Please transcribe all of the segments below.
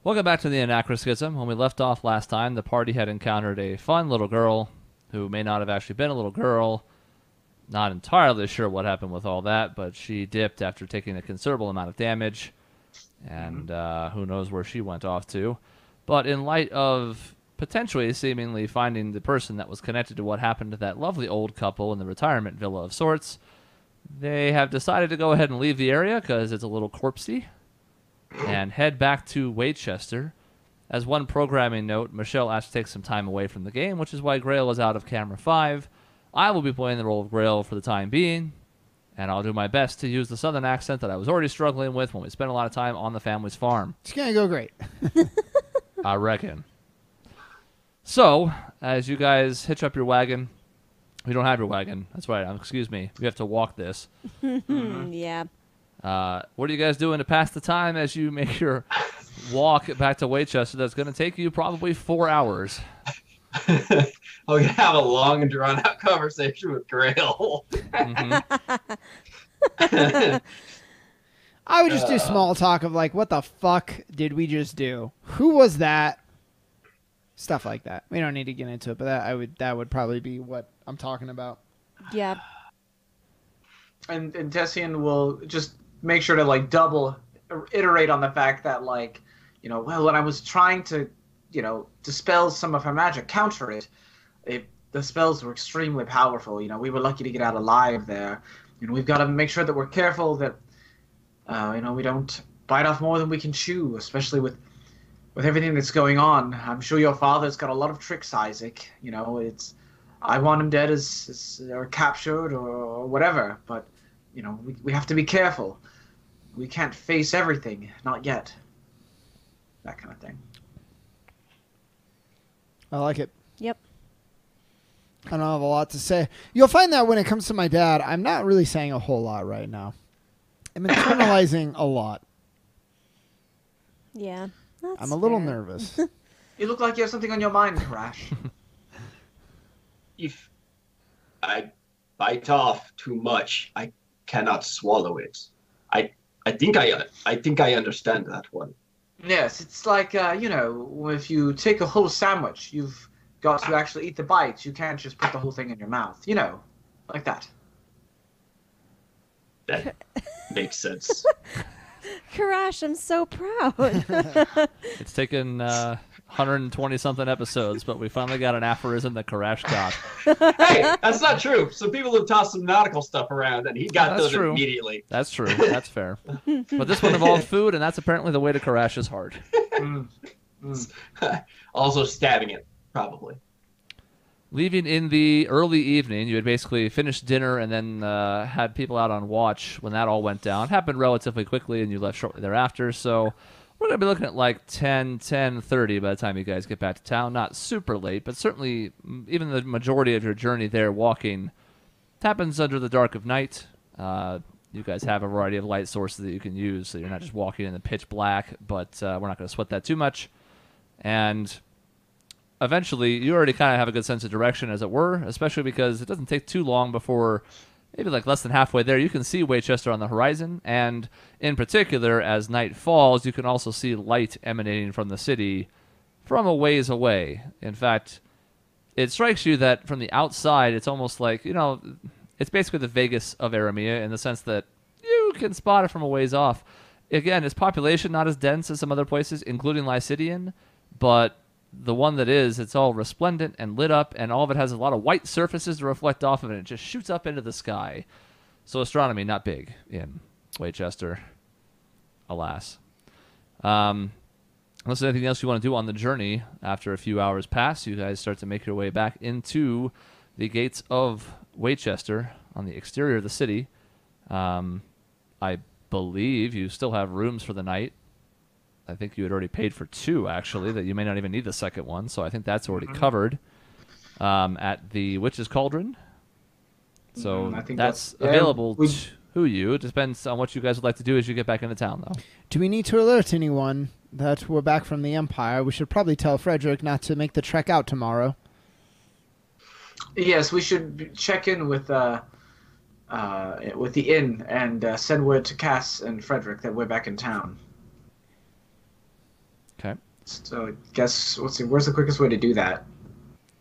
Welcome back to the Anachroschism. When we left off last time, the party had encountered a fun little girl who may not have actually been a little girl. Not entirely sure what happened with all that, but she dipped after taking a considerable amount of damage, and who knows where she went off to. But in light of potentially seemingly finding the person that was connected to what happened to that lovely old couple in the retirement villa of sorts, they have decided to go ahead and leave the area because it's a little corpsey, and head back to Waychester. As one programming note, Michelle asked to take some time away from the game, which is why Grail is out of Camera 5. I will be playing the role of Grail for the time being, and I'll do my best to use the southern accent that I was already struggling with when we spent a lot of time on the family's farm. It's going to go great. I reckon. So, as you guys hitch up your wagon, we don't have your wagon. That's right. Excuse me. We have to walk this. Yeah. What are you guys doing to pass the time as you make your walk back to Waychester? That's going to take you probably 4 hours. I'm going to have a long and drawn-out conversation with Grail. I would just do small talk of like, what the fuck did we just do? Who was that? Stuff like that. We don't need to get into it, but that would probably be what I'm talking about. Yeah. And Tessian will just make sure to like double iterate on the fact that like, well, when I was trying to, dispel some of her magic, counter it, the spells were extremely powerful. We were lucky to get out alive there. We've got to make sure that we're careful that, we don't bite off more than we can chew, especially with everything that's going on. I'm sure your father's got a lot of tricks, Isaac. I want him dead or captured or whatever, but, we have to be careful. We can't face everything, not yet. That kind of thing. I like it. Yep. I don't have a lot to say. You'll find that when it comes to my dad, I'm not really saying a whole lot right now. I'm internalizing a lot. Yeah. I'm a little nervous. You look like you have something on your mind, Crash. If I bite off too much, I cannot swallow it. I think I understand that one. Yes, it's like, if you take a whole sandwich, you've got to actually eat the bites. You can't just put the whole thing in your mouth. Like that. That makes sense. Karash, I'm so proud. It's taken 120-something episodes, but we finally got an aphorism that Karash got. Hey, that's not true. Some people have tossed some nautical stuff around, and he got those immediately. That's true. That's fair. But this one involved food, and that's apparently the way to Karash's heart. Also stabbing it, probably. Leaving in the early evening, you had basically finished dinner and then had people out on watch when that all went down. It happened relatively quickly, and you left shortly thereafter, so we're going to be looking at like 10:30 by the time you guys get back to town. Not super late, but certainly even the majority of your journey there walking happens under the dark of night. You guys have a variety of light sources that you can use, so you're not just walking in the pitch black, but we're not going to sweat that too much. And eventually, you already kind of have a good sense of direction, as it were, especially because it doesn't take too long before, maybe like less than halfway there, you can see Waychester on the horizon, and in particular, as night falls, you can also see light emanating from the city from a ways away. In fact, it strikes you that from the outside, it's almost like, it's basically the Vegas of Aramea in the sense that you can spot it from a ways off. Again, its population not as dense as some other places, including Lycidian, but the one that is, it's all resplendent and lit up, and all of it has a lot of white surfaces to reflect off of it, and it just shoots up into the sky. So astronomy, not big in Waychester, alas. Unless there's anything else you want to do on the journey, after a few hours pass, you guys start to make your way back into the gates of Waychester on the exterior of the city. I believe you still have rooms for the night. I think you had already paid for 2, actually, that you may not even need the second one, so I think that's already covered at the Witch's Cauldron. So I think that's available to you. It depends on what you guys would like to do as you get back into town, though. Do we need to alert anyone that we're back from the Empire? We should probably tell Frederick not to make the trek out tomorrow. Yes, we should check in with the inn and send word to Cass and Frederick that we're back in town. Okay. So I guess let's see. Where's the quickest way to do that?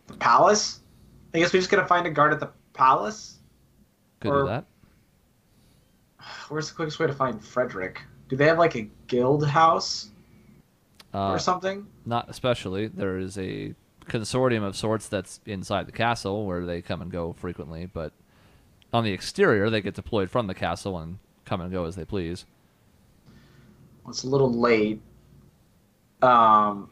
The palace. I guess we just gotta find a guard at the palace. Could Or- do that. Where's the quickest way to find Frederick? Do they have like a guild house or something? Not especially. There is a consortium of sorts that's inside the castle where they come and go frequently, but on the exterior they get deployed from the castle and come and go as they please. Well, it's a little late, but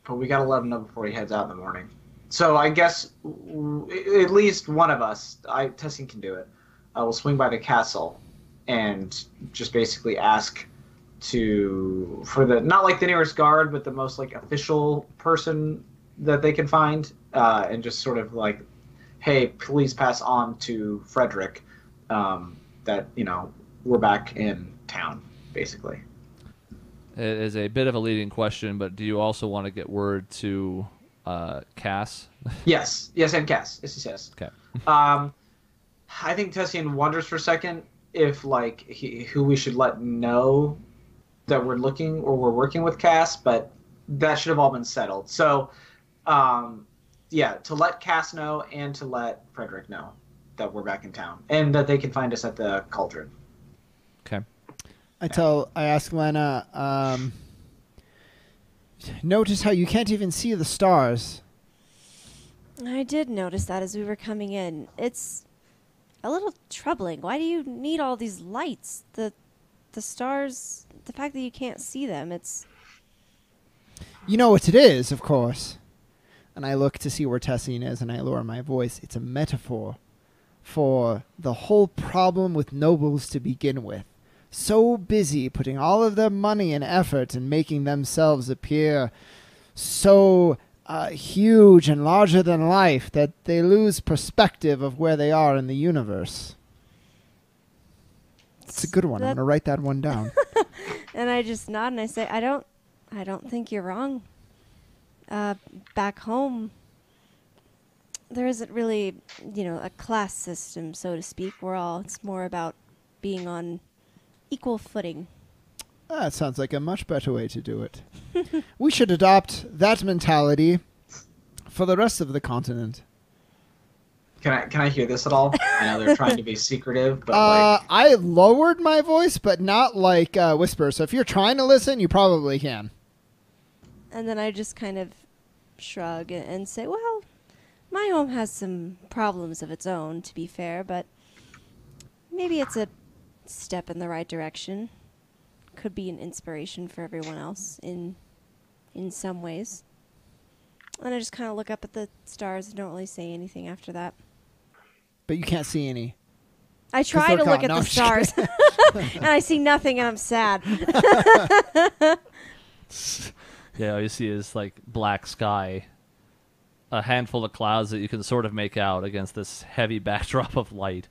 we gotta let him know before he heads out in the morning. So I guess at least one of us, Tessie can do it. I will swing by the castle and just basically ask for the not like the nearest guard, but the most like official person that they can find, and just sort of like, hey, please pass on to Frederick that we're back in town, basically. It is a bit of a leading question, but do you also want to get word to Cass? Yes, and Cass. Yes. Okay. I think Tessian wonders for a second if like who we should let know that we're looking or we're working with Cass, but that should have all been settled. So, yeah, to let Cass know and to let Frederick know that we're back in town and that they can find us at the cauldron. Okay. I ask Lena, notice how you can't even see the stars. I did notice that as we were coming in. It's a little troubling. Why do you need all these lights? The stars, the fact that you can't see them, it's... You know what it is, of course. And I look to see where Tessian is, and I lower my voice. It's a metaphor for the whole problem with nobles to begin with. So busy putting all of their money and effort in making themselves appear so huge and larger than life that they lose perspective of where they are in the universe. It's a good one. I'm going to write that one down. And I just nod and I say, I don't think you're wrong. Back home, there isn't really, a class system, so to speak. It's more about being on equal footing. That sounds like a much better way to do it. We should adopt that mentality for the rest of the continent. Can I hear this at all? I know they're trying to be secretive, but I lowered my voice, but not like whisper. So if you're trying to listen, you probably can. And then I just kind of shrug and say, well, my home has some problems of its own, to be fair, but maybe it's a step in the right direction. Could be an inspiration for everyone else in some ways. And I just kind of look up at the stars and don't really say anything after that. But you can't see any. I try to look at the stars, and I see nothing, and I'm sad. Yeah, all you see is like black sky, a handful of clouds that you can sort of make out against this heavy backdrop of light,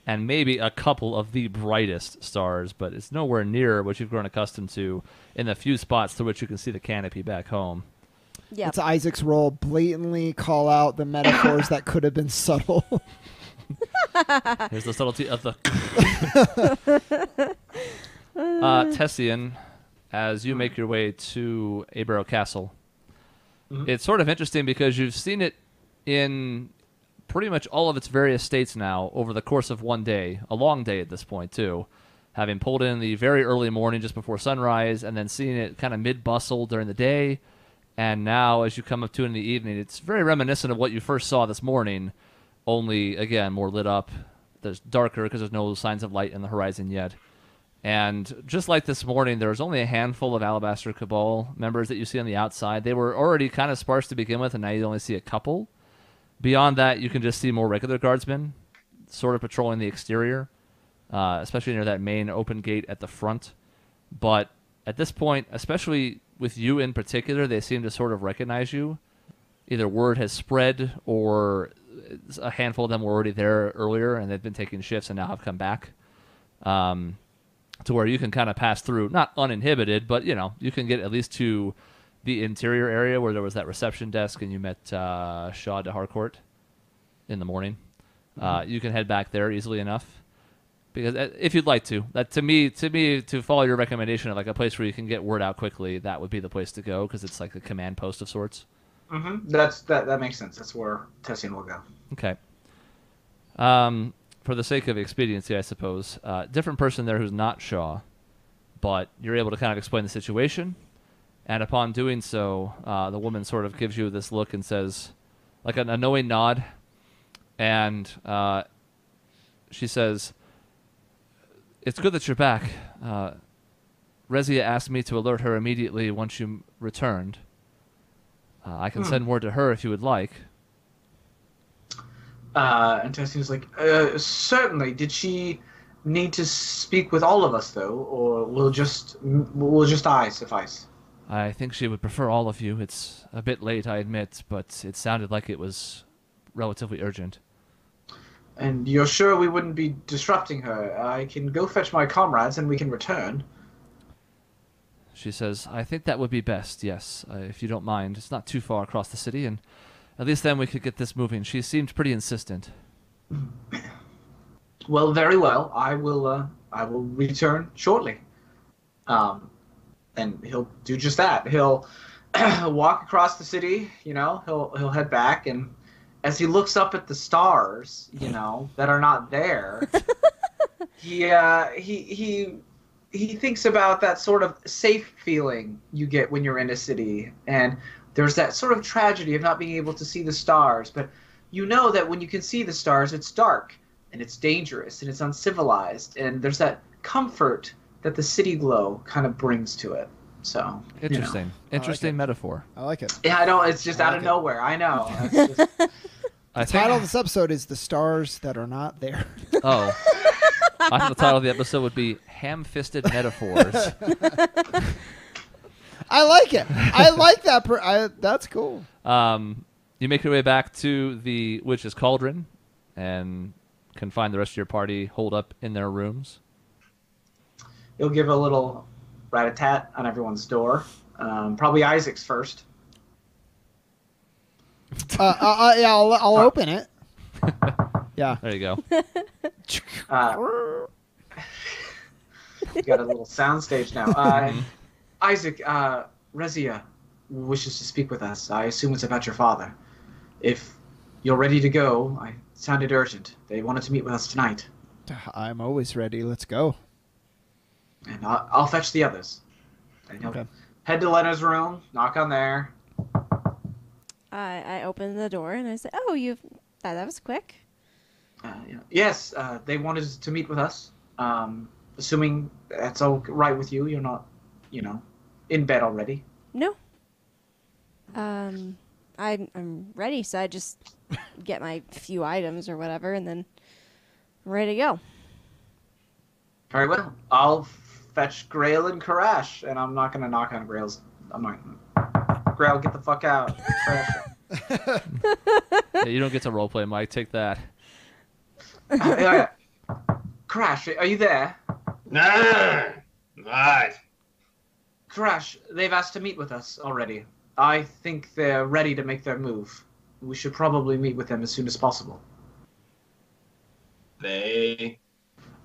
and maybe a couple of the brightest stars, but it's nowhere near what you've grown accustomed to in the few spots to which you can see the canopy back home. Yep. It's Isaac's role, blatantly call out the metaphors that could have been subtle. Here's the subtlety of the... Tessian, as you make your way to Abero Castle, it's sort of interesting because you've seen it in pretty much all of its various states now over the course of one day, a long day at this point too, having pulled in the very early morning just before sunrise and then seeing it kind of mid-bustle during the day, and now as you come up to it in the evening, it's very reminiscent of what you first saw this morning, only, again, more lit up. There's darker because there's no signs of light in the horizon yet. And just like this morning, there was only a handful of Alabaster Cabal members that you see on the outside. They were already kind of sparse to begin with, and now you only see a couple. Beyond that, you can just see more regular guardsmen sort of patrolling the exterior, especially near that main open gate at the front. But at this point, especially with you in particular, they seem to sort of recognize you. Either word has spread or a handful of them were already there earlier and they've been taking shifts and now have come back. To where you can kind of pass through, not uninhibited, but, you can get at least to the interior area where there was that reception desk and you met Shaw de Harcourt in the morning. You can head back there easily enough. Because if you'd like to, that to me, to follow your recommendation of like a place where you can get word out quickly, that would be the place to go because it's like a command post of sorts. Mm-hmm. That makes sense. That's where Tessian will go. Okay. For the sake of expediency, I suppose, different person there who's not Shaw, but you're able to kind of explain the situation, and upon doing so, the woman sort of gives you this look and says, like an knowing nod, and she says, "It's good that you're back. Rezia asked me to alert her immediately once you returned. I can send word to her if you would like." And Tessian's like, certainly. Did she need to speak with all of us though, or will just I suffice? I think she would prefer all of you. It's a bit late, I admit, but it sounded like it was relatively urgent. And you're sure we wouldn't be disrupting her? I can go fetch my comrades and we can return. She says, "I think that would be best, yes, if you don't mind. It's not too far across the city, and at least then we could get this moving." She seemed pretty insistent. Well, very well. I will return shortly. And he'll do just that. He'll walk across the city, he'll head back, and as he looks up at the stars, that are not there, he thinks about that sort of safe feeling you get when you're in a city, and there's that sort of tragedy of not being able to see the stars, but you know that when you can see the stars, it's dark, and it's dangerous, and it's uncivilized, and there's that comfort that the city glow kind of brings to it. So Interesting. Interesting metaphor. I like it. Yeah, I know. It's just out of nowhere. I know. It's just... The title of this episode is "The Stars That Are Not There." Oh. I thought the title of the episode would be "Ham-Fisted Metaphors." I like it. I like that. That's cool. You make your way back to the Witch's Cauldron and can find the rest of your party holed up in their rooms. He'll give a little rat-a-tat on everyone's door. Probably Isaac's first. Yeah, I'll open it. Yeah. There you go. You got a little soundstage now. Isaac, Rezia wishes to speak with us. I assume it's about your father. If you're ready to go, it sounded urgent. They wanted to meet with us tonight. I'm always ready. Let's go. And I'll fetch the others. And he'll head to Lena's room, knock on there. I open the door and I say, "Oh, that was quick." Yes, they wanted to meet with us. Assuming that's all right with you, you're not, in bed already. No. I'm ready, so I just get my few items or whatever, and then I'm ready to go. Very well. I'll fetch Grail and Karash, and I'm not going to knock on Grail's. I'm not. Grail, get the fuck out. Yeah, you don't get to roleplay, Mike. Take that. Yeah. Crash, are you there? Nah. Right. Crash, they've asked to meet with us already. I think they're ready to make their move. We should probably meet with them as soon as possible. They...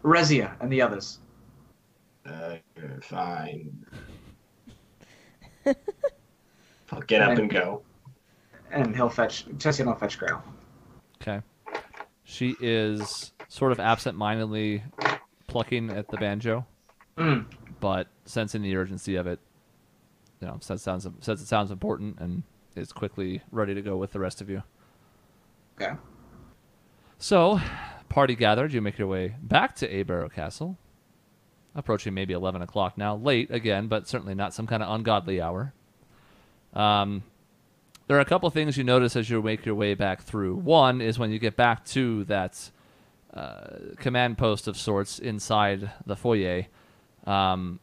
Rezia and the others. Fine. I'll get up and go. And Tessian will fetch Grail. Okay. She is sort of absent-mindedly plucking at the banjo, but sensing the urgency of it, says it sounds important, and is quickly ready to go with the rest of you. Okay. So, party gathered. You make your way back to Abarrow Castle, approaching maybe 11 o'clock now. Late, again, but certainly not some kind of ungodly hour. There are a couple things you notice as you make your way back through. One is when you get back to that command post of sorts inside the foyer. Rezia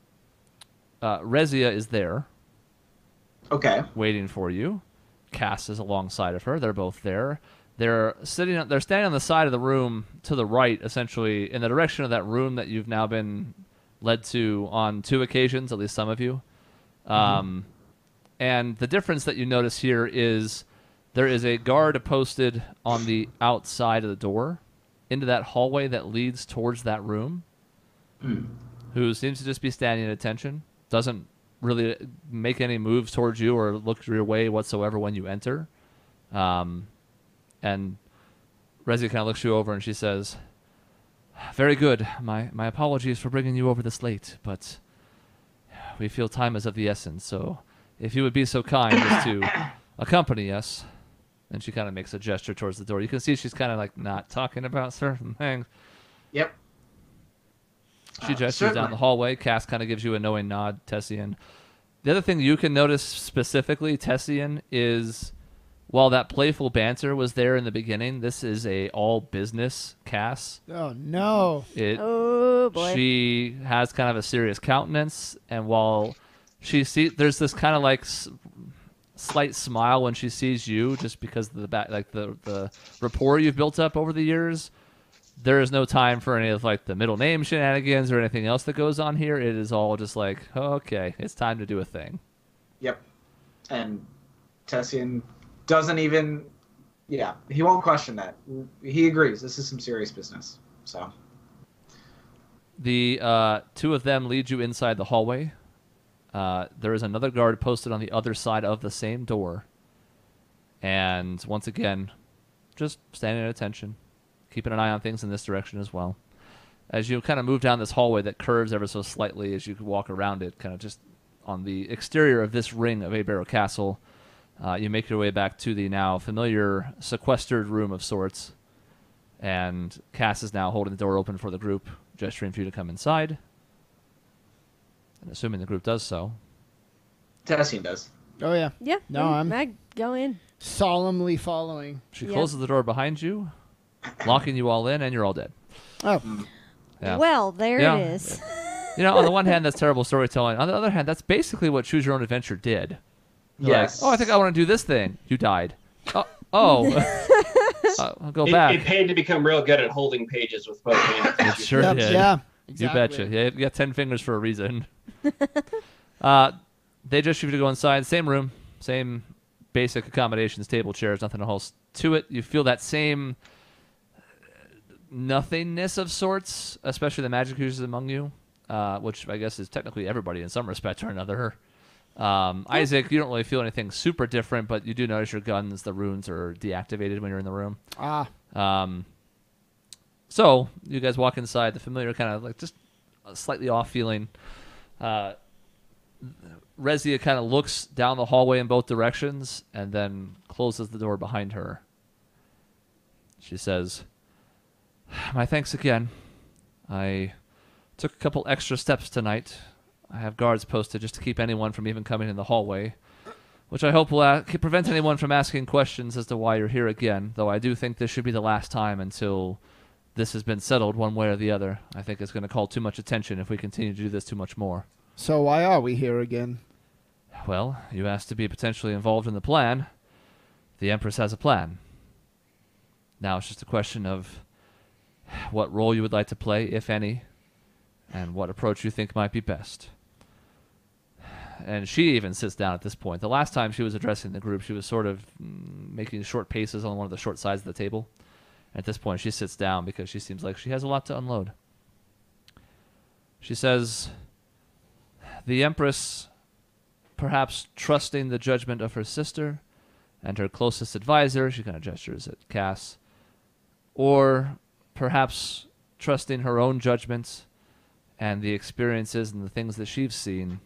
is there. Okay. Waiting for you. Cass is alongside of her. They're both there. They're standing on the side of the room to the right, essentially, in the direction of that room that you've now been led to on 2 occasions, at least some of you. And the difference that you notice here is there is a guard posted on the outside of the door into that hallway that leads towards that room, who seems to just be standing at attention, doesn't really make any moves towards you or look your way whatsoever when you enter. And Resi kind of looks you over and she says, "Very good. My apologies for bringing you over this late, but we feel time is of the essence, so if you would be so kind as to accompany us." And she kind of makes a gesture towards the door. You can see she's kind of like not talking about certain things. Yep. She gestures certainly. down the hallway. Cass kind of gives you a knowing nod, Tessian. The other thing you can notice specifically, Tessian, is while that playful banter was there in the beginning, this is a all business Cass. Oh no! Oh boy. She has kind of a serious countenance, and while there's this kind of like slight smile when she sees you, just because of the rapport you've built up over the years. There is no time for any of like the middle name shenanigans or anything else that goes on here. It is all just like, okay, it's time to do a thing. Yep. And Tessian doesn't even, he won't question that. He agrees. This is some serious business. So the two of them lead you inside the hallway. There is another guard posted on the other side of the same door. And once again, just standing at attention, keeping an eye on things in this direction as well. As you kind of move down this hallway that curves ever so slightly as you walk around it, kind of just on the exterior of this ring of Abarrow Castle, you make your way back to the now familiar sequestered room of sorts. And Cass is now holding the door open for the group, gesturing for you to come inside. And assuming the group does so. Tessian does. Oh yeah. Yeah. No, I go in. solemnly following. She Yep. closes the door behind you, locking you all in, and you're all dead. Oh, Yeah. Well, there Yeah. it is. You know, on the one hand, that's terrible storytelling. On the other hand, that's basically what Choose Your Own Adventure did. Yes. Like, oh, I think I want to do this thing. You died. I'll go It back. paid to become real good at holding pages with both hands. It sure yep, did. yeah. You Exactly. betcha. Yeah, you got 10 fingers for a reason. They just you to go inside. Same room. Same basic accommodations, table, chairs, nothing else to it. You feel that same nothingness of sorts, especially the magic users among you, which I guess is technically everybody in some respect or another. Isaac, you don't really feel anything super different, but you do notice your guns, the runes are deactivated when you're in the room. So you guys walk inside, the familiar kind of like just a slightly off feeling. Rezia kind of looks down the hallway in both directions and then closes the door behind her. She says, "My thanks again. I took a couple extra steps tonight. I have guards posted just to keep anyone from even coming in the hallway, which I hope will prevent anyone from asking questions as to why you're here again, though I do think this should be the last time until this has been settled one way or the other. I think it's going to call too much attention if we continue to do this too much more." So why are we here again? Well, you asked to be potentially involved in the plan. The Empress has a plan. Now it's just a question of what role you would like to play, if any, and what approach you think might be best. And she even sits down at this point. The last time she was addressing the group, she was sort of making short paces on one of the short sides of the table. At this point, she sits down because she seems like she has a lot to unload. She says, "The Empress, perhaps trusting the judgment of her sister and her closest advisor," she kind of gestures at Cass, "or perhaps trusting her own judgment and the experiences and the things that she's seen,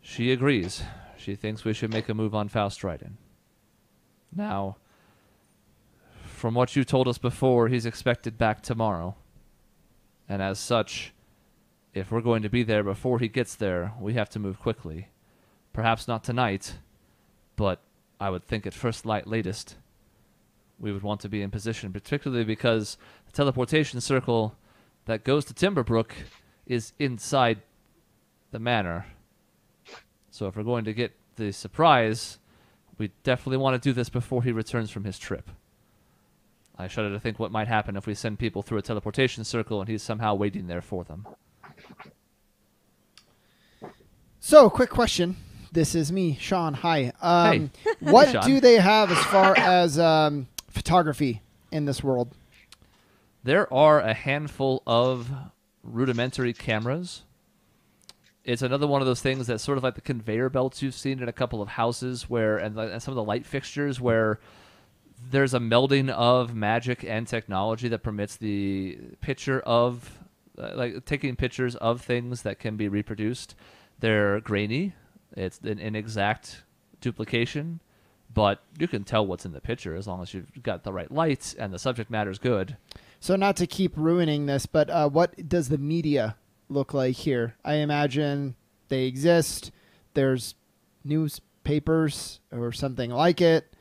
she agrees. She thinks we should make a move on Faustridon. Now, from what you told us before, he's expected back tomorrow. And as such, if we're going to be there before he gets there, we have to move quickly. Perhaps not tonight, but I would think at first light latest, we would want to be in position, particularly because the teleportation circle that goes to Timberbrook is inside the manor. So if we're going to get the surprise, we definitely want to do this before he returns from his trip. I shudder to think what might happen if we send people through a teleportation circle and he's somehow waiting there for them." So, quick question. This is me, Sean. Hi. Hey. What Sean. do they have as far as photography in this world? There are a handful of rudimentary cameras. It's another one of those things that's sort of like the conveyor belts you've seen in a couple of houses where, and some of the light fixtures where there's a melding of magic and technology that permits the picture of, like taking pictures of things that can be reproduced. They're grainy. It's an inexact duplication, but you can tell what's in the picture as long as you've got the right lights and the subject matter is good. So not to keep ruining this, but what does the media look like here? I imagine they exist. There's newspapers or something like it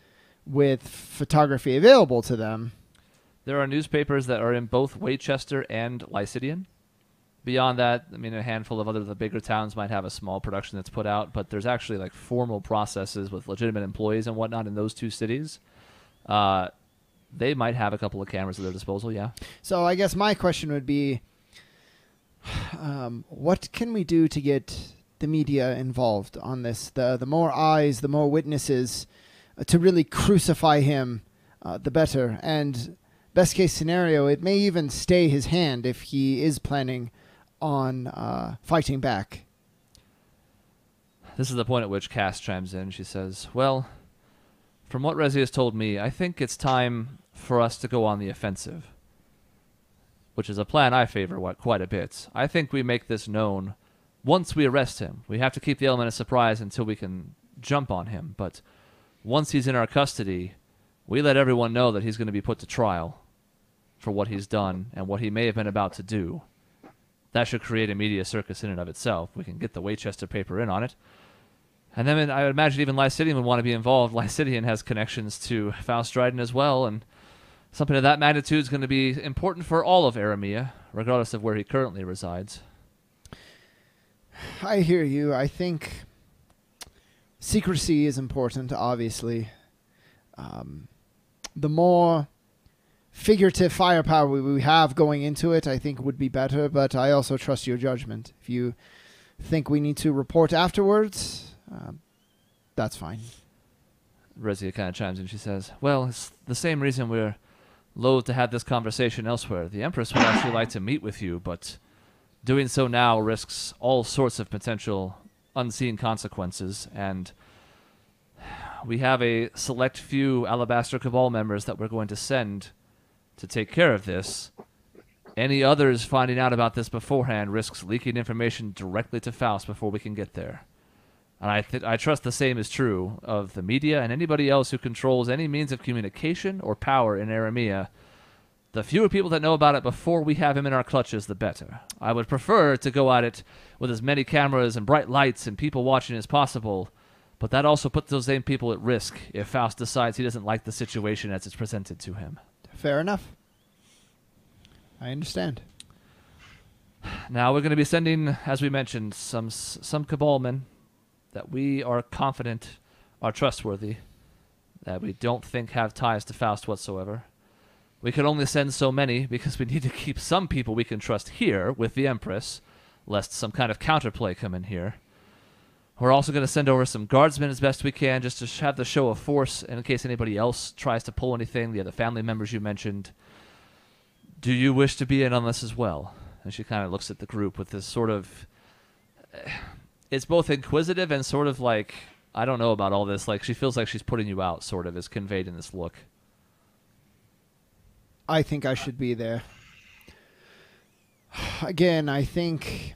with photography available to them. There are newspapers that are in both Waychester and Lycidian. Beyond that, I mean, a handful of the bigger towns might have a small production that's put out, but there's actually like formal processes with legitimate employees and whatnot in those two cities. They might have a couple of cameras at their disposal, yeah. So I guess my question would be, what can we do to get the media involved on this? The more eyes, the more witnesses to really crucify him, the better. And best case scenario, it may even stay his hand if he is planning on fighting back. This is the point at which Cass chimes in. She says, well, from what Rezi has told me, I think it's time for us to go on the offensive, which is a plan I favor quite a bit. I think we make this known once we arrest him. We have to keep the element of surprise until we can jump on him, but once he's in our custody, we let everyone know that he's going to be put to trial for what he's done and what he may have been about to do. That should create a media circus in and of itself. We can get the Waychester paper in on it. And then I would imagine even Lycidian would want to be involved. Lycidian has connections to Faust Dryden as well, and something of that magnitude is going to be important for all of Aramea, regardless of where he currently resides. I hear you. I think secrecy is important, obviously. The more figurative firepower we have going into it, I think would be better, but I also trust your judgment. If you think we need to report afterwards, that's fine. Rezia kind of chimes in. She says, well, it's the same reason we're loath to have this conversation elsewhere. The Empress would actually like to meet with you, but doing so now risks all sorts of potential unseen consequences, and we have a select few Alabaster Cabal members that we're going to send to take care of this. Any others finding out about this beforehand risks leaking information directly to Faust before we can get there. And I trust the same is true of the media and anybody else who controls any means of communication or power in Aramea. The fewer people that know about it before we have him in our clutches, the better. I would prefer to go at it with as many cameras and bright lights and people watching as possible, but that also puts those same people at risk if Faust decides he doesn't like the situation as it's presented to him. Fair enough. I understand. Now we're going to be sending, as we mentioned, some Cabalmen that we are confident are trustworthy, that we don't think have ties to Faust whatsoever. We can only send so many because we need to keep some people we can trust here with the Empress, lest some kind of counterplay come in here. We're also going to send over some guardsmen as best we can, just to have the show of force in case anybody else tries to pull anything, the other family members you mentioned. Do you wish to be in on this as well? And she kind of looks at the group with this sort of... It's both inquisitive and sort of like, I don't know about all this, like she feels like she's putting you out, sort of, is conveyed in this look. I think I should be there. Again, I think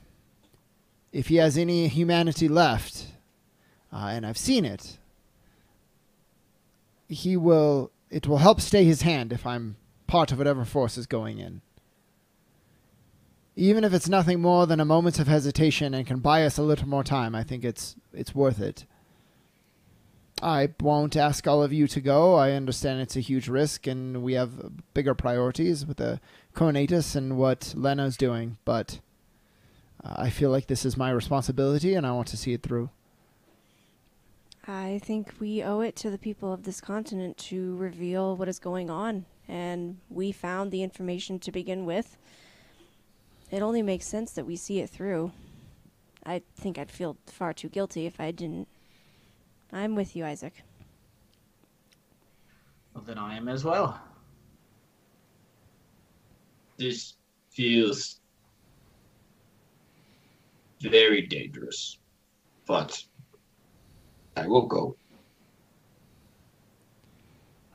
if he has any humanity left, and I've seen it, it will help stay his hand if I'm part of whatever force is going in. Even if it's nothing more than a moment of hesitation and can buy us a little more time, I think it's worth it. I won't ask all of you to go. I understand it's a huge risk, and we have bigger priorities with the Coronatus and what Lena's doing, but I feel like this is my responsibility, and I want to see it through. I think we owe it to the people of this continent to reveal what is going on, and we found the information to begin with. It only makes sense that we see it through. I think I'd feel far too guilty if I didn't. I'm with you, Isaac. Well, then I am as well. This feels very dangerous, but I will go.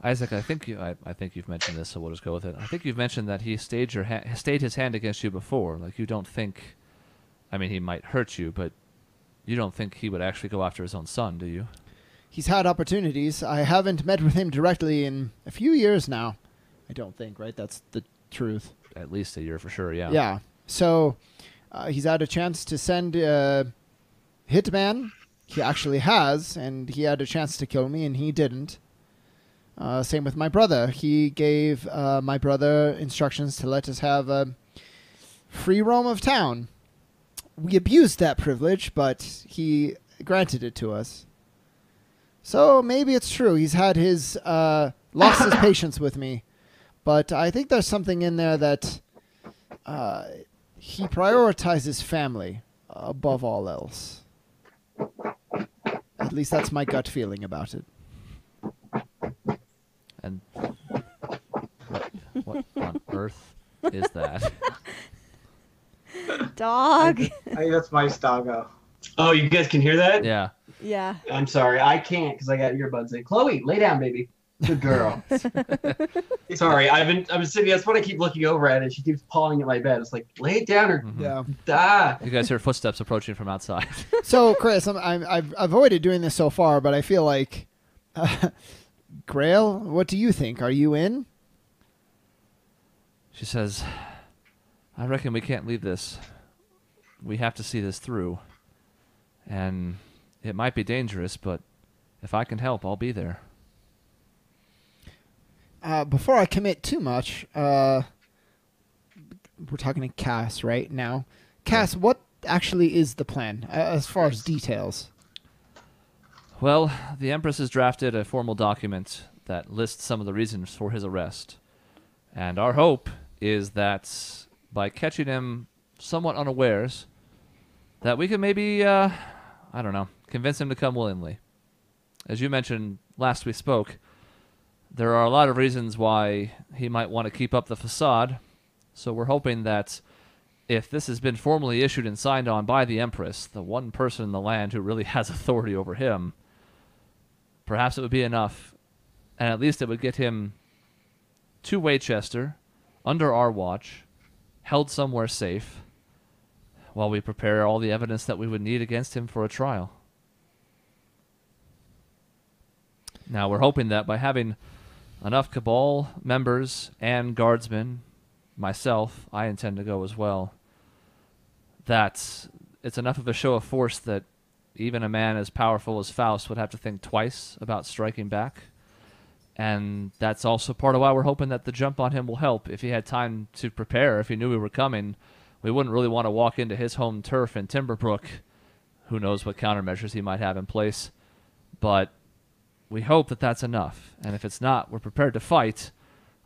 Isaac, I think you've mentioned this, so we'll just go with it. I think you've mentioned that he stayed his hand against you before. Like, you don't think, I mean, he might hurt you, but you don't think he would actually go after his own son, do you? He's had opportunities. I haven't met with him directly in a few years now. I don't think, right? That's the truth. At least a year for sure, yeah. Yeah. So he's had a chance to send a hitman. He actually has, and he had a chance to kill me, and he didn't. Same with my brother. He gave my brother instructions to let us have a free roam of town. We abused that privilege, but he granted it to us. So maybe it's true. He's had his lost his patience with me, but I think there's something in there that he prioritizes family above all else. At least that's my gut feeling about it. And what on earth is that? Dog. I think that's my Stago. Oh, you guys can hear that? Yeah. Yeah. I'm sorry, I can't because I got earbuds in. Chloe, lay down, baby. Good girl. Sorry, I've been sitting. That's what I keep looking over at, and she keeps pawing at my bed. It's like, lay it down or Yeah. die. You guys hear footsteps approaching from outside. So, Chris, I've avoided doing this so far, but I feel like, Grail, what do you think? Are you in? She says, I reckon we can't leave this. We have to see this through. And it might be dangerous, but if I can help, I'll be there. Before I commit too much, we're talking to Cass right now. Cass, what actually is the plan as far as details? Well, the Empress has drafted a formal document that lists some of the reasons for his arrest. And our hope is that by catching him somewhat unawares, that we can maybe, convince him to come willingly. As you mentioned last we spoke, there are a lot of reasons why he might want to keep up the facade, so we're hoping that if this has been formally issued and signed on by the Empress, the one person in the land who really has authority over him, perhaps it would be enough, and at least it would get him to Waychester, under our watch, held somewhere safe, while we prepare all the evidence that we would need against him for a trial. Now, we're hoping that by having enough Cabal members and guardsmen, myself, I intend to go as well, that it's enough of a show of force that even a man as powerful as Faust would have to think twice about striking back. And that's also part of why we're hoping that the jump on him will help. If he had time to prepare, if he knew we were coming, we wouldn't really want to walk into his home turf in Timberbrook. Who knows what countermeasures he might have in place. But we hope that that's enough. And if it's not, we're prepared to fight.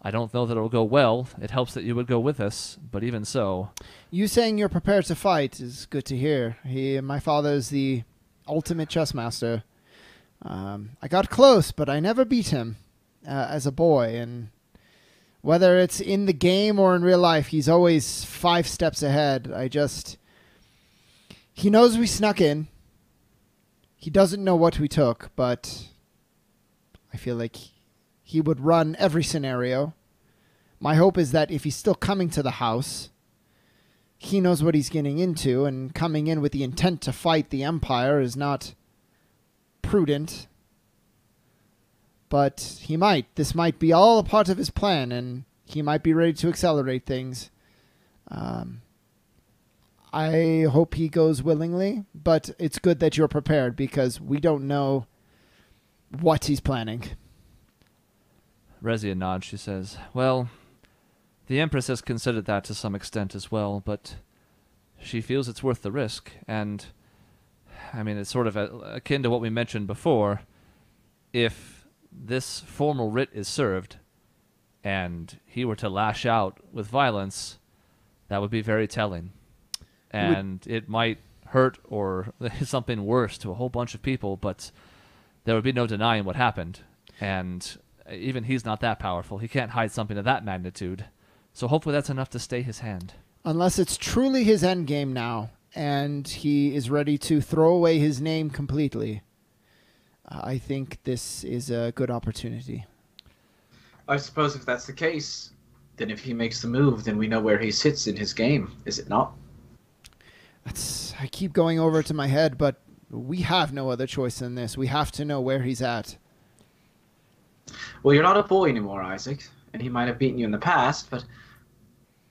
I don't know that it'll go well. It helps that you would go with us, but even so. You saying you're prepared to fight is good to hear. My father's the ultimate chess master. I got close, but I never beat him as a boy. And whether it's in the game or in real life, he's always 5 steps ahead. He knows we snuck in. He doesn't know what we took, but I feel like he would run every scenario. My hope is that if he's still coming to the house, he knows what he's getting into, and coming in with the intent to fight the Empire is not prudent. But he might. This might be all a part of his plan, and he might be ready to accelerate things. I hope he goes willingly, but it's good that you're prepared because we don't know what he's planning. Rezia nods. She says, well, the Empress has considered that to some extent as well, but she feels it's worth the risk. And, I mean, it's sort of akin to what we mentioned before. If this formal writ is served and he were to lash out with violence, that would be very telling. And it might hurt or something worse to a whole bunch of people, but there would be no denying what happened. And even he's not that powerful. He can't hide something of that magnitude. So hopefully that's enough to stay his hand. Unless it's truly his end game now, and he is ready to throw away his name completely. I think this is a good opportunity. I suppose if that's the case, then if he makes the move, then we know where he sits in his game, is it not? I keep going over it in my head, but we have no other choice than this. We have to know where he's at. Well, you're not a boy anymore, Isaac, and he might have beaten you in the past, but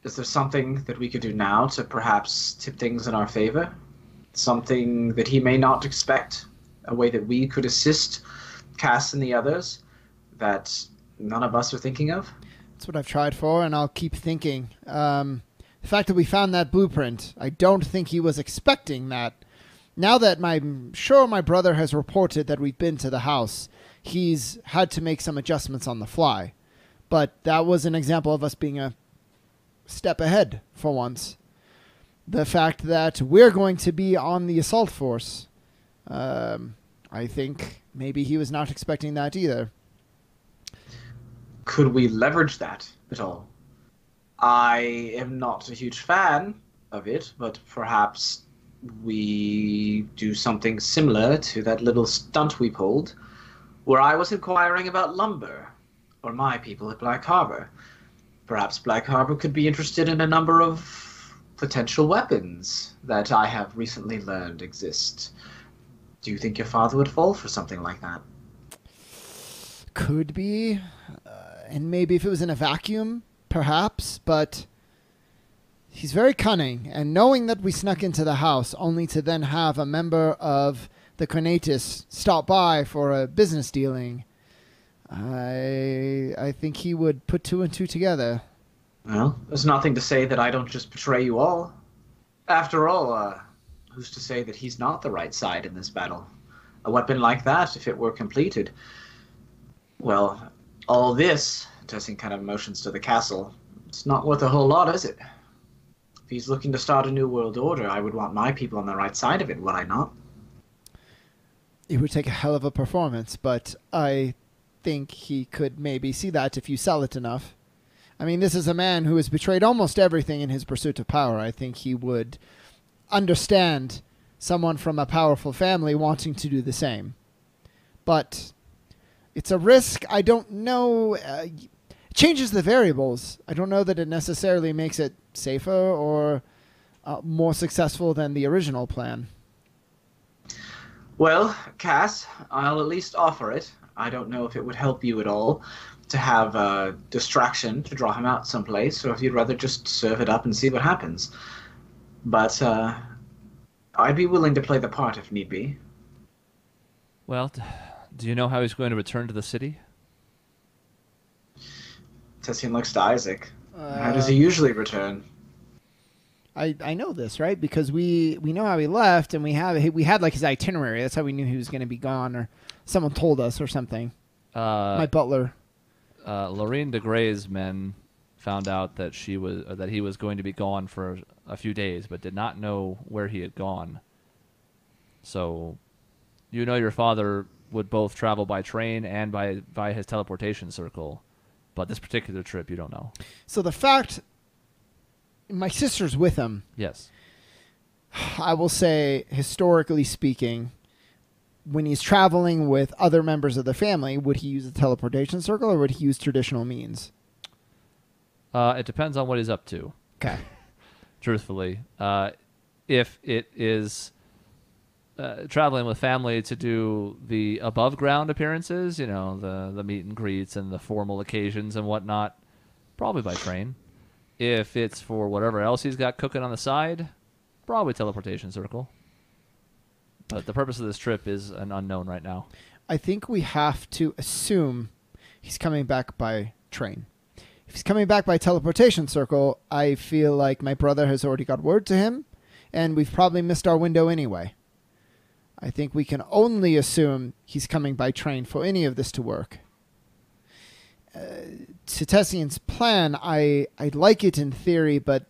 is there something that we could do now to perhaps tip things in our favor? Something that he may not expect? A way that we could assist Cass and the others that none of us are thinking of? That's what I've tried for, and I'll keep thinking. The fact that we found that blueprint, I don't think he was expecting that. Now that I'm sure my brother has reported that we've been to the house, he's had to make some adjustments on the fly. But that was an example of us being a step ahead for once. The fact that we're going to be on the assault force, I think maybe he was not expecting that either. Could we leverage that at all? I am not a huge fan of it, but perhaps we do something similar to that little stunt we pulled, where I was inquiring about lumber, or my people at Black Harbor. Perhaps Black Harbor could be interested in a number of potential weapons that I have recently learned exist. Do you think your father would fall for something like that? Could be. And maybe if it was in a vacuum, perhaps. But he's very cunning. And knowing that we snuck into the house only to then have a member of the Conatus stop by for a business dealing, I think he would put two and two together. Well, there's nothing to say that I don't just betray you all. After all, who's to say that he's not the right side in this battle? A weapon like that, if it were completed. Well, all this, Tessin kind of motions to the castle, it's not worth a whole lot, is it? If he's looking to start a new world order, I would want my people on the right side of it, would I not? It would take a hell of a performance, but I think he could maybe see that if you sell it enough. I mean, this is a man who has betrayed almost everything in his pursuit of power. I think he would understand someone from a powerful family wanting to do the same. But it's a risk. I don't know. It changes the variables. I don't know that it necessarily makes it safer or more successful than the original plan. Well, Cass, I'll at least offer it. I don't know if it would help you at all to have a distraction to draw him out someplace, or if you'd rather just serve it up and see what happens. But I'd be willing to play the part if need be. Well, do you know how he's going to return to the city? Tessin looks to Isaac. How does he usually return? I know this, right? Because we know how he left, and we had like his itinerary. That's how we knew he was going to be gone, or someone told us or something. My butler. Lorraine de Grey's men found out that he was going to be gone for a few days, but did not know where he had gone. So, you know, your father would both travel by train and by his teleportation circle, but this particular trip you don't know. So the fact my sister's with him. Yes. I will say, historically speaking, when he's traveling with other members of the family, would he use a teleportation circle or would he use traditional means? It depends on what he's up to. Okay. Truthfully. If it is traveling with family to do the above ground appearances, you know, the meet and greets and the formal occasions and whatnot, probably by train. If it's for whatever else he's got cooking on the side, probably teleportation circle. But the purpose of this trip is an unknown right now. I think we have to assume he's coming back by train. If he's coming back by teleportation circle, I feel like my brother has already got word to him, and we've probably missed our window anyway. I think we can only assume he's coming by train for any of this to work. To Tessian's plan, I like it in theory, but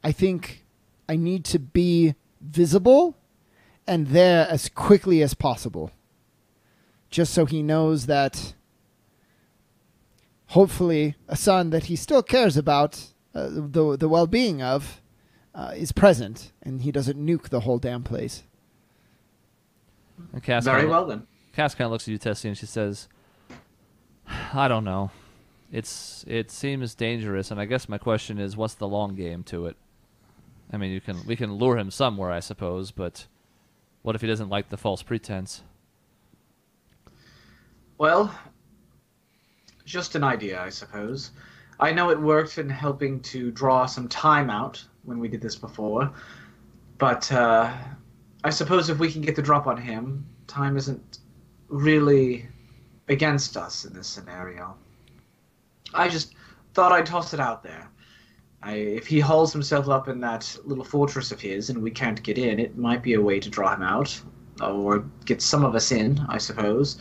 I think I need to be visible and there as quickly as possible. Just so he knows that hopefully a son that he still cares about the well-being of is present, and he doesn't nuke the whole damn place. And Cass Very kinda, well then. Cass kind of looks at you, Tessie, and she says, I don't know. It seems dangerous, and I guess my question is, what's the long game to it? I mean, we can lure him somewhere, I suppose, but what if he doesn't like the false pretense? Well, just an idea, I suppose. I know it worked in helping to draw some time out when we did this before, but I suppose if we can get the drop on him, time isn't really against us in this scenario. I just thought I'd toss it out there. If he hauls himself up in that little fortress of his and we can't get in, it might be a way to draw him out, or get some of us in, I suppose.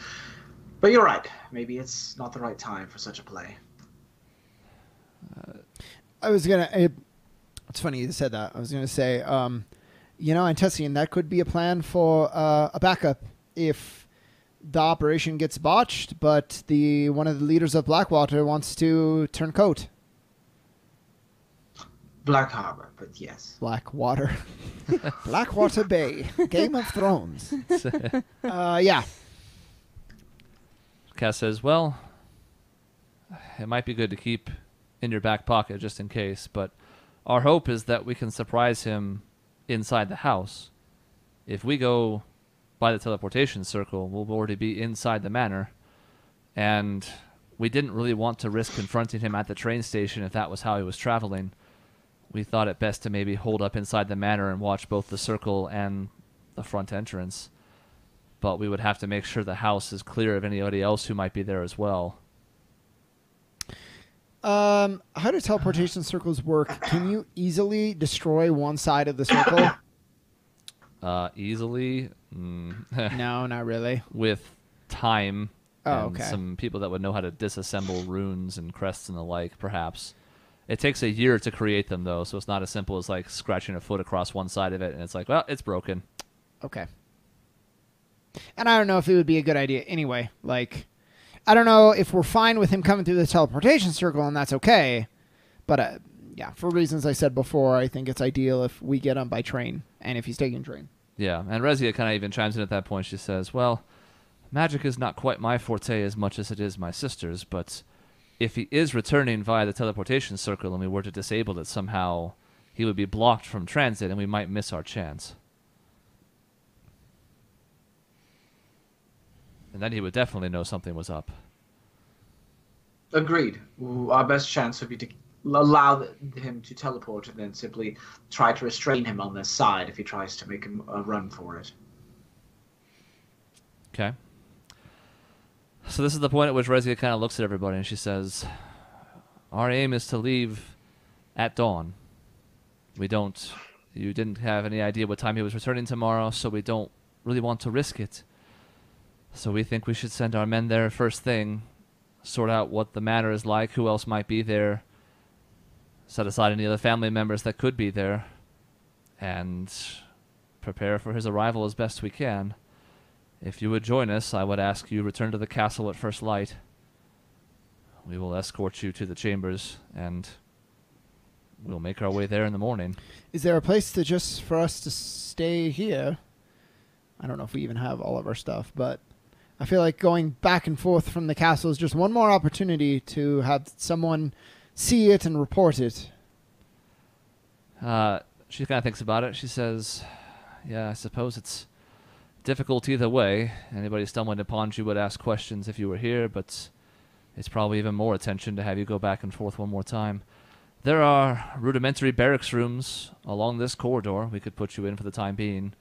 But you're right. Maybe it's not the right time for such a play. It's funny you said that. I was gonna say, and Tessian, that could be a plan for a backup if the operation gets botched, but one of the leaders of Blackwater wants to turn coat. Black Harbor, but yes. Blackwater. Blackwater Bay. Game of Thrones. Yeah. Cass says, well, it might be good to keep in your back pocket just in case, but our hope is that we can surprise him inside the house. If we go by the teleportation circle, we'll already be inside the manor, and we didn't really want to risk confronting him at the train station if that was how he was traveling. We thought it best to maybe hold up inside the manor and watch both the circle and the front entrance. But we would have to make sure the house is clear of anybody else who might be there as well. How do teleportation circles work? Can you easily destroy one side of the circle? Easily? No, not really. With time and okay. some people that would know how to disassemble runes and crests and the like, perhaps. It takes a year to create them, though, so it's not as simple as like scratching a foot across one side of it, and it's like, well, it's broken. Okay. And I don't know if it would be a good idea anyway. Like, I don't know if we're fine with him coming through the teleportation circle, and that's okay. But, yeah, for reasons I said before, I think it's ideal if we get him by train, and if he's taking train. Yeah, and Rezia kind of even chimes in at that point. She says, well, magic is not quite my forte as much as it is my sister's, but if he is returning via the teleportation circle and we were to disable it somehow, he would be blocked from transit and we might miss our chance. And then he would definitely know something was up. Agreed. Our best chance would be to allow him to teleport and then simply try to restrain him on this side if he tries to make him run for it. Okay. So this is the point at which Rezia kind of looks at everybody and she says, our aim is to leave at dawn. You didn't have any idea what time he was returning tomorrow, so we don't really want to risk it. So we think we should send our men there first thing, sort out what the manor is like, who else might be there, set aside any other family members that could be there, and prepare for his arrival as best we can. If you would join us, I would ask you return to the castle at first light. We will escort you to the chambers, and we'll make our way there in the morning. Is there a place for us to stay here? I don't know if we even have all of our stuff, but I feel like going back and forth from the castle is just one more opportunity to have someone see it and report it. She kind of thinks about it. She says, yeah, I suppose it's difficult either way. Anybody stumbling upon you would ask questions if you were here, but it's probably even more attention to have you go back and forth one more time. There are rudimentary barracks rooms along this corridor we could put you in for the time being.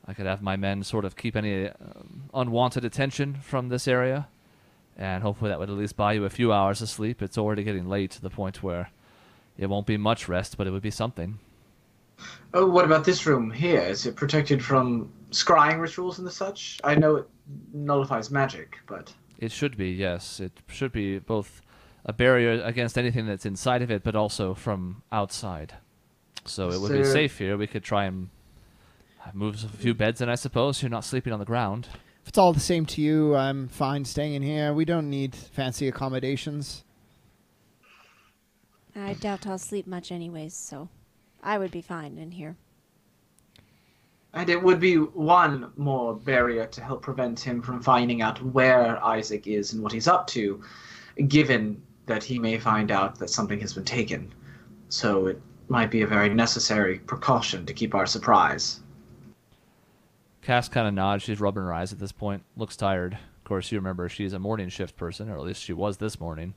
I could have my men sort of keep any unwanted attention from this area, and hopefully that would at least buy you a few hours of sleep. It's already getting late to the point where it won't be much rest, but it would be something. Oh, what about this room here? Is it protected from scrying rituals and the such? I know it nullifies magic, but... It should be, yes. It should be both a barrier against anything that's inside of it, but also from outside. So it would be safe here. We could try and move a few beds in, I suppose. You're not sleeping on the ground. If it's all the same to you, I'm fine staying in here. We don't need fancy accommodations. I doubt I'll sleep much anyways, so I would be fine in here. And it would be one more barrier to help prevent him from finding out where Isaac is and what he's up to, given that he may find out that something has been taken. So it might be a very necessary precaution to keep our surprise. Cass kind of nods. She's rubbing her eyes at this point. Looks tired. Of course, you remember she's a morning shift person, or at least she was this morning.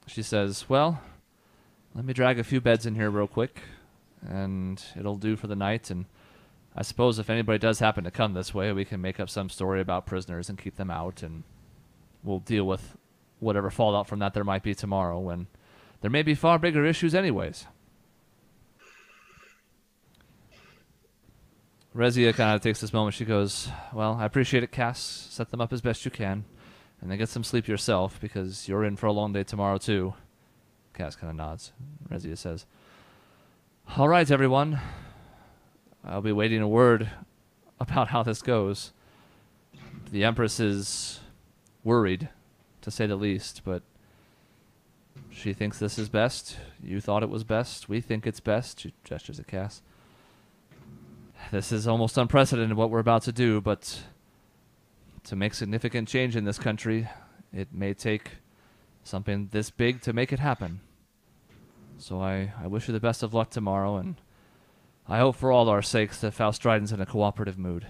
She says, well, let me drag a few beds in here real quick, and it'll do for the night. And I suppose if anybody does happen to come this way, we can make up some story about prisoners and keep them out, and we'll deal with whatever fallout from that there might be tomorrow, when there may be far bigger issues anyways. Rezia kind of takes this moment. She goes, well, I appreciate it, Cass. Set them up as best you can, and then get some sleep yourself, because you're in for a long day tomorrow, too. Cass kind of nods. Rezia says, all right, everyone. I'll be waiting a word about how this goes. The Empress is worried, to say the least, but she thinks this is best. You thought it was best. We think it's best. She gestures at Cass. This is almost unprecedented what we're about to do, but to make significant change in this country, it may take something this big to make it happen. So I wish you the best of luck tomorrow, and I hope for all our sakes that Faust Dryden's in a cooperative mood.